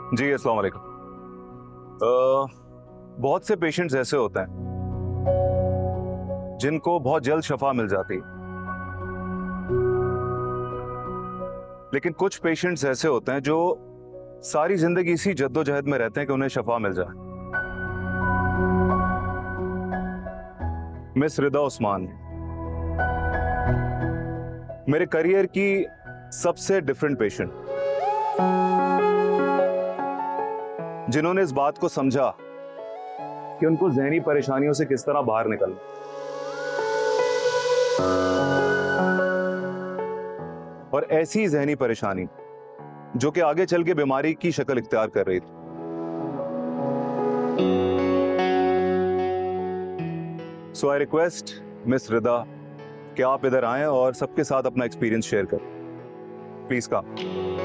जी अस्सलाम वालेकुम। बहुत से पेशेंट्स ऐसे होते हैं जिनको बहुत जल्द शफा मिल जाती है, लेकिन कुछ पेशेंट्स ऐसे होते हैं जो सारी जिंदगी इसी जद्दोजहद में रहते हैं कि उन्हें शफा मिल जाए। मिस रिदा उस्मान मेरे करियर की सबसे डिफरेंट पेशेंट, जिन्होंने इस बात को समझा कि उनको ज़हनी परेशानियों से किस तरह बाहर निकलना। और ऐसी ज़हनी परेशानी जो कि आगे चल के बीमारी की शक्ल इख्तियार कर रही थी। सो आई रिक्वेस्ट मिस रिदा कि आप इधर आएं और सबके साथ अपना एक्सपीरियंस शेयर करें। Please come.